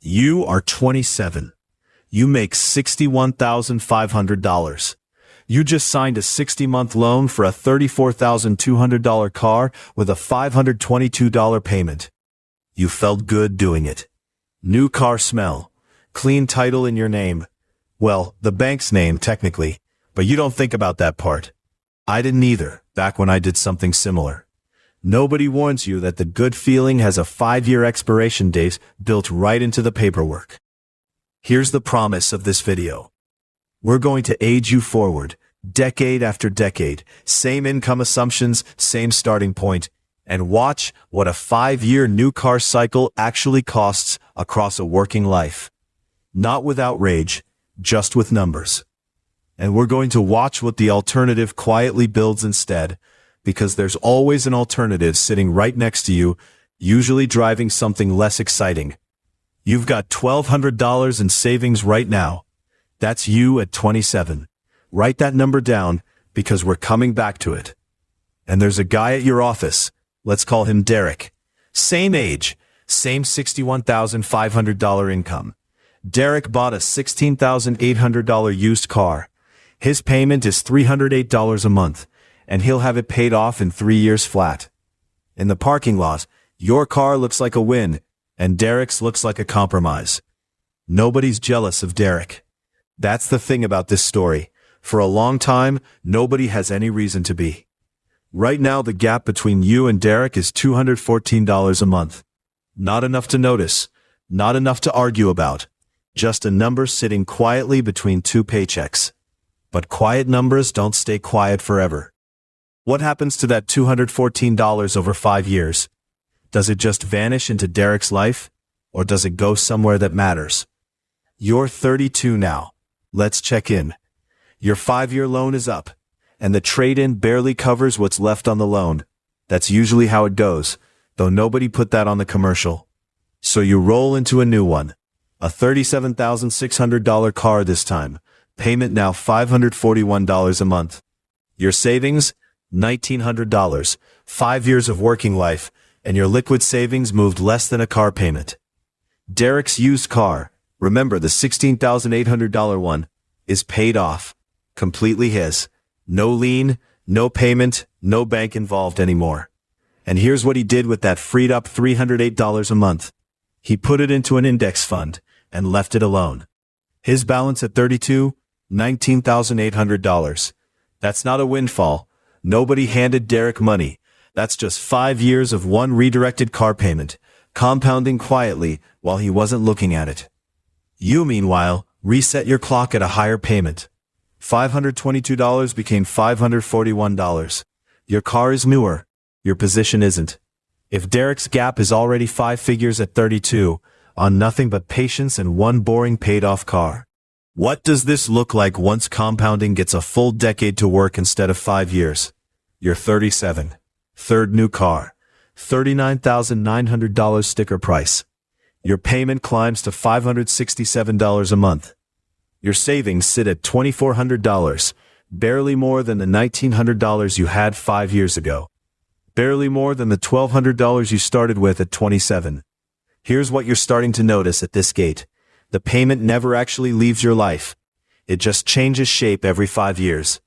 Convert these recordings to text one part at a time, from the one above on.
You are 27. You make $61,500. You just signed a 60-month loan for a $34,200 car with a $522 payment. You felt good doing it. New car smell. Clean title in your name. Well, the bank's name, technically, but you don't think about that part. I didn't either, back when I did something similar. Nobody warns you that the good feeling has a 5-year expiration date built right into the paperwork. Here's the promise of this video. We're going to age you forward, decade after decade, same income assumptions, same starting point, and watch what a 5-year new car cycle actually costs across a working life. Not with outrage, just with numbers. And we're going to watch what the alternative quietly builds instead, because there's always an alternative sitting right next to you, usually driving something less exciting. You've got $1,200 in savings right now. That's you at 27. Write that number down, because we're coming back to it. And there's a guy at your office. Let's call him Derek. Same age, same $61,500 income. Derek bought a $16,800 used car. His payment is $308 a month, and he'll have it paid off in 3 years flat. In the parking lot, your car looks like a win, and Derek's looks like a compromise. Nobody's jealous of Derek. That's the thing about this story. For a long time, nobody has any reason to be. Right now, the gap between you and Derek is $214 a month. Not enough to notice, not enough to argue about. Just a number sitting quietly between two paychecks. But quiet numbers don't stay quiet forever. What happens to that $214 over 5 years? Does it just vanish into Derek's life? Or does it go somewhere that matters? You're 32 now. Let's check in. Your 5-year loan is up, and the trade-in barely covers what's left on the loan. That's usually how it goes, though nobody put that on the commercial. So you roll into a new one. A $37,600 car this time. Payment now $541 a month. Your savings? $1,900. 5 years of working life, and your liquid savings moved less than a car payment. Derek's used car, remember the $16,800 one, is paid off. Completely his. No lien, no payment, no bank involved anymore. And here's what he did with that freed up $308 a month. He put it into an index fund and left it alone. His balance at 32, $19,800. That's not a windfall. Nobody handed Derek money. That's just 5 years of one redirected car payment, compounding quietly while he wasn't looking at it. You, meanwhile, reset your clock at a higher payment. $522 became $541. Your car is newer. Your position isn't. If Derek's gap is already 5 figures at 32, on nothing but patience and one boring paid-off car. What does this look like once compounding gets a full decade to work instead of 5 years? You're 37. Third new car. $39,900 sticker price. Your payment climbs to $567 a month. Your savings sit at $2,400, barely more than the $1,900 you had 5 years ago. Barely more than the $1,200 you started with at 27. Here's what you're starting to notice at this gate. The payment never actually leaves your life. It just changes shape every 5 years.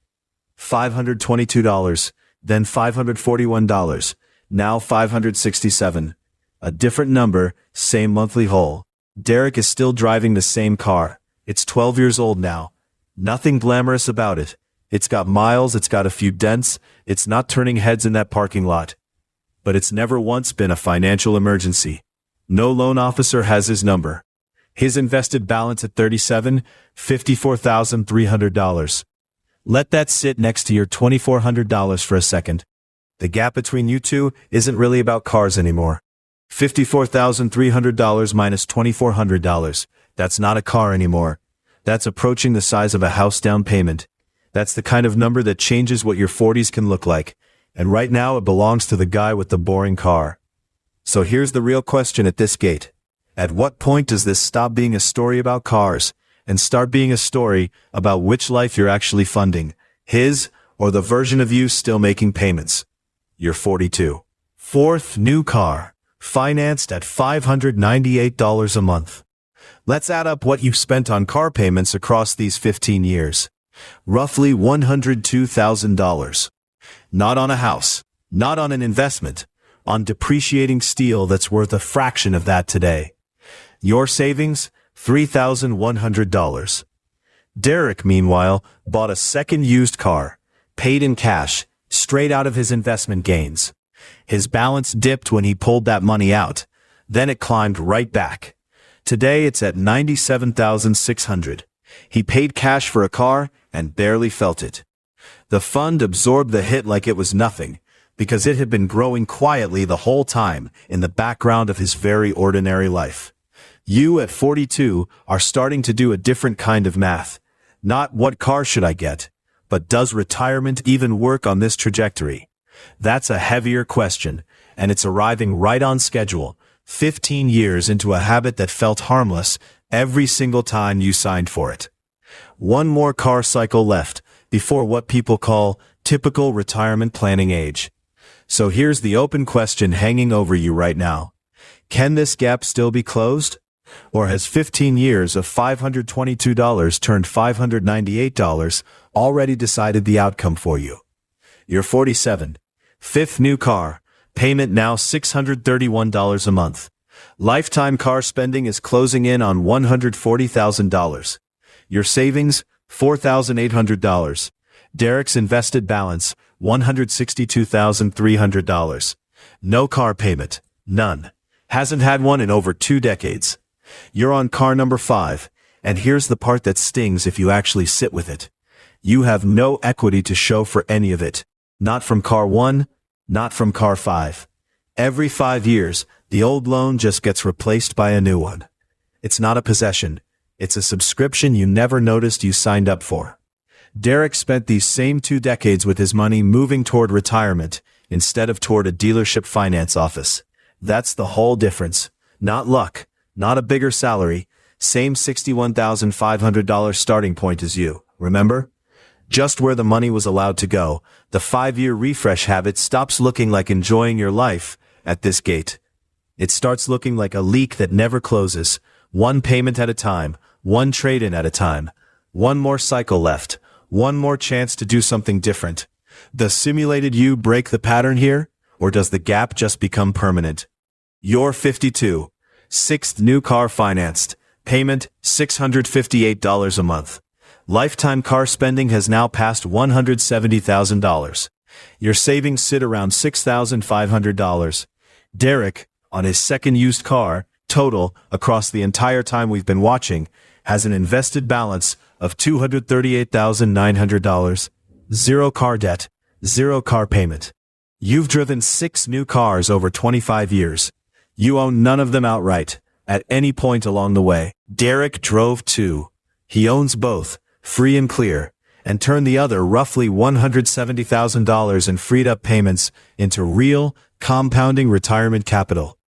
$522, then $541, now $567. A different number, same monthly hole. Derek is still driving the same car. It's 12 years old now. Nothing glamorous about it. It's got miles, it's got a few dents, it's not turning heads in that parking lot. But it's never once been a financial emergency. No loan officer has his number. His invested balance at 37, $54,300. Let that sit next to your $2,400 for a second. The gap between you two isn't really about cars anymore. $54,300 minus $2,400. That's not a car anymore. That's approaching the size of a house down payment. That's the kind of number that changes what your 40s can look like. And right now it belongs to the guy with the boring car. So here's the real question at this gate. At what point does this stop being a story about cars and start being a story about which life you're actually funding? His or the version of you still making payments? You're 42. Fourth new car, financed at $598 a month. Let's add up what you've spent on car payments across these 15 years. Roughly $102,000. Not on a house, not on an investment, on depreciating steel that's worth a fraction of that today. Your savings? $3,100. Derek, meanwhile, bought a second used car, paid in cash, straight out of his investment gains. His balance dipped when he pulled that money out. Then it climbed right back. Today it's at $97,600. He paid cash for a car and barely felt it. The fund absorbed the hit like it was nothing, because it had been growing quietly the whole time in the background of his very ordinary life. You, at 42, are starting to do a different kind of math. Not what car should I get, but does retirement even work on this trajectory? That's a heavier question, and it's arriving right on schedule, 15 years into a habit that felt harmless every single time you signed for it. One more car cycle left before what people call typical retirement planning age. So here's the open question hanging over you right now. Can this gap still be closed? Or has 15 years of $522 turned $598 already decided the outcome for you? You're 47. Fifth new car. Payment now $631 a month. Lifetime car spending is closing in on $140,000. Your savings? $4,800. Derek's invested balance? $162,300. No car payment. None. Hasn't had one in over 2 decades. You're on car number 5, and here's the part that stings if you actually sit with it. You have no equity to show for any of it. Not from car 1, not from car 5. Every 5 years, the old loan just gets replaced by a new one. It's not a possession. It's a subscription you never noticed you signed up for. Derek spent these same 2 decades with his money moving toward retirement instead of toward a dealership finance office. That's the whole difference. Not luck. Not a bigger salary, same $61,500 starting point as you, remember? Just where the money was allowed to go, the 5-year refresh habit stops looking like enjoying your life at this gate. It starts looking like a leak that never closes, one payment at a time, one trade-in at a time, one more cycle left, one more chance to do something different. Does simulated you break the pattern here, or does the gap just become permanent? You're 52. 6th new car financed. Payment, $658 a month. Lifetime car spending has now passed $170,000. Your savings sit around $6,500. Derek, on his second used car, total, across the entire time we've been watching, has an invested balance of $238,900. 0 car debt, 0 car payment. You've driven 6 new cars over 25 years. You own none of them outright, at any point along the way. Derek drove 2. He owns both, free and clear, and turned the other roughly $170,000 in freed-up payments into real, compounding retirement capital.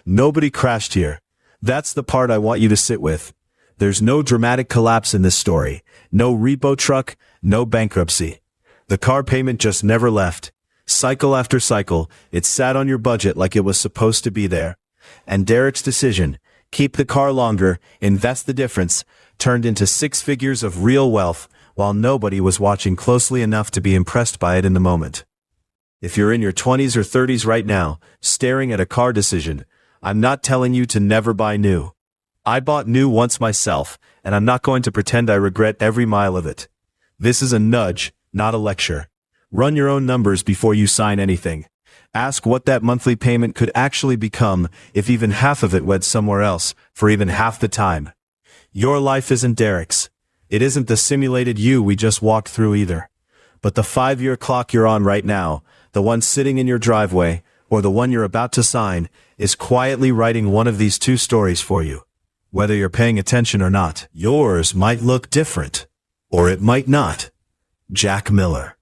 Nobody crashed here. That's the part I want you to sit with. There's no dramatic collapse in this story, no repo truck, no bankruptcy. The car payment just never left. Cycle after cycle, it sat on your budget like it was supposed to be there. And Derek's decision, keep the car longer, invest the difference, turned into 6 figures of real wealth, while nobody was watching closely enough to be impressed by it in the moment. If you're in your 20s or 30s right now, staring at a car decision, I'm not telling you to never buy new. I bought new once myself, and I'm not going to pretend I regret every mile of it. This is a nudge, not a lecture. Run your own numbers before you sign anything. Ask what that monthly payment could actually become if even half of it went somewhere else for even half the time. Your life isn't Derek's. It isn't the simulated you we just walked through either. But the 5-year clock you're on right now, the one sitting in your driveway, or the one you're about to sign, is quietly writing one of these 2 stories for you. Whether you're paying attention or not, yours might look different. Or it might not. Jack Miller.